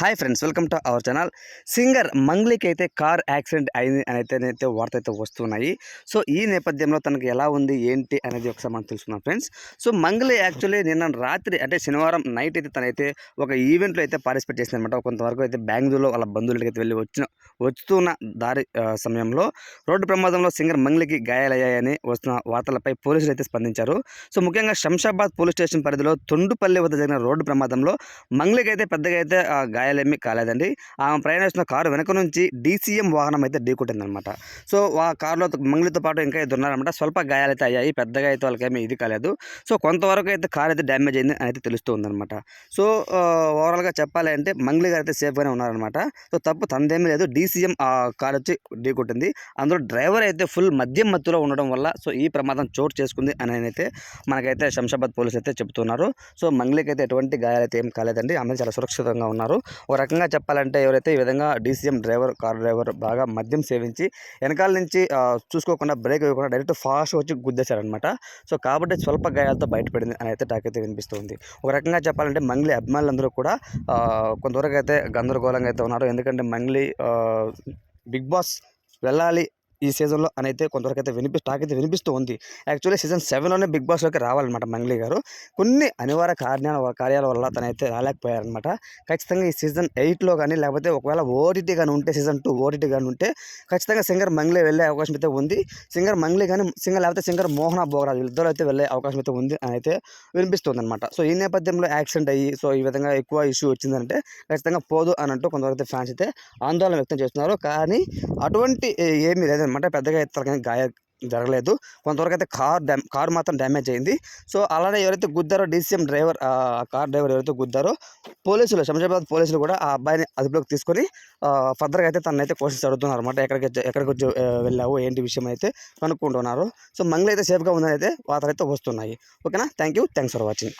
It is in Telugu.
Hi friends, welcome to our channel. Singer మంగ్లీకి అయితే కార్ యాక్సిడెంట్ అయింది అయితే వార్త అయితే వస్తున్నాయి. సో ఈ నేపథ్యంలో తనకి ఎలా ఉంది ఏంటి అనేది ఒకసారి మనం తెలుసుకుందాం ఫ్రెండ్స్. సో మంగ్లీ యాక్చువల్లీ నిన్న రాత్రి అంటే శనివారం నైట్ అయితే తనైతే ఒక ఈవెంట్లో అయితే పార్టిసిపేట్ చేసిందనమాట. కొంతవరకు అయితే బెంగళూరులో వాళ్ళ బంధువులకి అయితే వెళ్ళి వస్తున్న దారి సమయంలో రోడ్డు ప్రమాదంలో సింగర్ మంగ్లీకి గాయాలయ్యాయని వస్తున్న వార్తలపై పోలీసులు అయితే స్పందించారు. సో ముఖ్యంగా శంషాబాద్ పోలీస్ స్టేషన్ పరిధిలో తొండుపల్లి వద్ద జరిగిన రోడ్డు ప్రమాదంలో మంగ్లీకి అయితే పెద్దగా అయితే గాయాలేమీ కాలేదండి. ఆమె ప్రయాణిస్తున్న కారు వెనక నుంచి డీసీఎం వాహనం అయితే ఢీకొట్టిందనమాట. సో ఆ కారులో మంగ్లీతో పాటు ఇంకా ఇద్దరు ఉన్నారనమాట. స్వల్ప గాయాలైతే అయ్యాయి, పెద్దగా అయితే వాళ్ళకేమీ ఇది కాలేదు. సో కొంతవరకు అయితే కారు అయితే డ్యామేజ్ అయింది అని అయితే తెలుస్తూ ఉందన్నమాట. సో ఓవరాల్గా చెప్పాలి అంటే మంగ్లీ గారు అయితే సేఫ్గానే ఉన్నారనమాట. సో తప్పు తనదేమీ లేదు, డీసీఎం ఆ కారు వచ్చి ఢీకొట్టింది. అందులో డ్రైవర్ అయితే ఫుల్ మద్యం మత్తులో ఉండడం వల్ల సో ఈ ప్రమాదం చోటు చేసుకుంది అని అయితే మనకైతే శంషాబాద్ పోలీసు అయితే చెబుతున్నారు. సో మంగ్లీకి అయితే ఎటువంటి గాయాలైతే ఏం కాలేదండి, ఆమె చాలా సురక్షితంగా ఉన్నారు. ఒక రకంగా చెప్పాలంటే ఎవరైతే ఈ విధంగా డీసీఎం కార్ డ్రైవర్ బాగా మద్యం సేవించి వెనకాల నుంచి చూసుకోకుండా బ్రేక్ వేయకుండా డైరెక్ట్ ఫాస్ట్ వచ్చి గుద్దేశారనమాట. సో కాబట్టి స్వల్ప గాయాలతో బయటపడింది అని అయితే టాక్ అయితే వినిపిస్తుంది. ఒక రకంగా చెప్పాలంటే మంగ్లీ అభిమానులందరూ కూడా కొంతవరకు అయితే గందరగోళంగా అయితే ఉన్నారు. ఎందుకంటే మంగ్లీ బిగ్ బాస్ వెళ్ళాలి ఈ సీజన్లో అని అయితే కొంతవరకు అయితే టాక్ అయితే వినిపిస్తూ ఉంది. యాక్చువల్లీ సీజన్ 7లోనే బిగ్ బాస్లోకి రావాలన్నమాట మంగ్లీ గారు. కొన్ని అనివార్య కార్యాల వల్ల తనైతే రాలేకపోయారనమాట. ఖచ్చితంగా ఈ సీజన్ 8లో కానీ లేకపోతే ఒకవేళ ఓటీటీ కానీ ఉంటే సీజన్ 2 ఓటీటీ కానీ ఉంటే ఖచ్చితంగా సింగర్ మంగ్లీ వెళ్ళే అవకాశం అయితే ఉంది. సింగర్ మంగ్లీ కానీ లేకపోతే సింగర్ మోహన బోగరాజ్ వీళ్ళిద్దరూ అయితే వెళ్ళే అవకాశం అయితే ఉంది అని అయితే వినిపిస్తుంది అనమాట. సో ఈ నేపథ్యంలో యాక్సిడెంట్ అయ్యి సో ఈ విధంగా ఎక్కువ ఇష్యూ వచ్చిందంటే ఖచ్చితంగా పోదు అని అంటూ కొంతవరకు ఫ్యాన్స్ అయితే ఆందోళన వ్యక్తం చేస్తున్నారు. కానీ అటువంటి ఏమీ లేదనమాట, పెద్దగా అయితే గాయం జరగలేదు. కొంతవరకు అయితే కారు మాత్రం డ్యామేజ్ అయింది. సో అలానే ఎవరైతే గుద్దారో డీసీఎం కార్ డ్రైవర్ ఎవరైతే గుద్దారో పోలీసులు, శంషాబాద్ పోలీసులు కూడా ఆ అబ్బాయిని అదుపులోకి తీసుకొని ఫర్దర్గా అయితే తనైతే క్వశ్చన్స్ అడుగుతున్నారు అనమాట. ఎక్కడికి వచ్చి వెళ్ళావు ఏంటి విషయం అయితే కనుక్కుంటున్నారు. సో మంగ్లీ అయితే సేఫ్గా ఉందని అయితే వార్తలు అయితే వస్తున్నాయి. ఓకేనా, థ్యాంక్స్ ఫర్ వాచింగ్.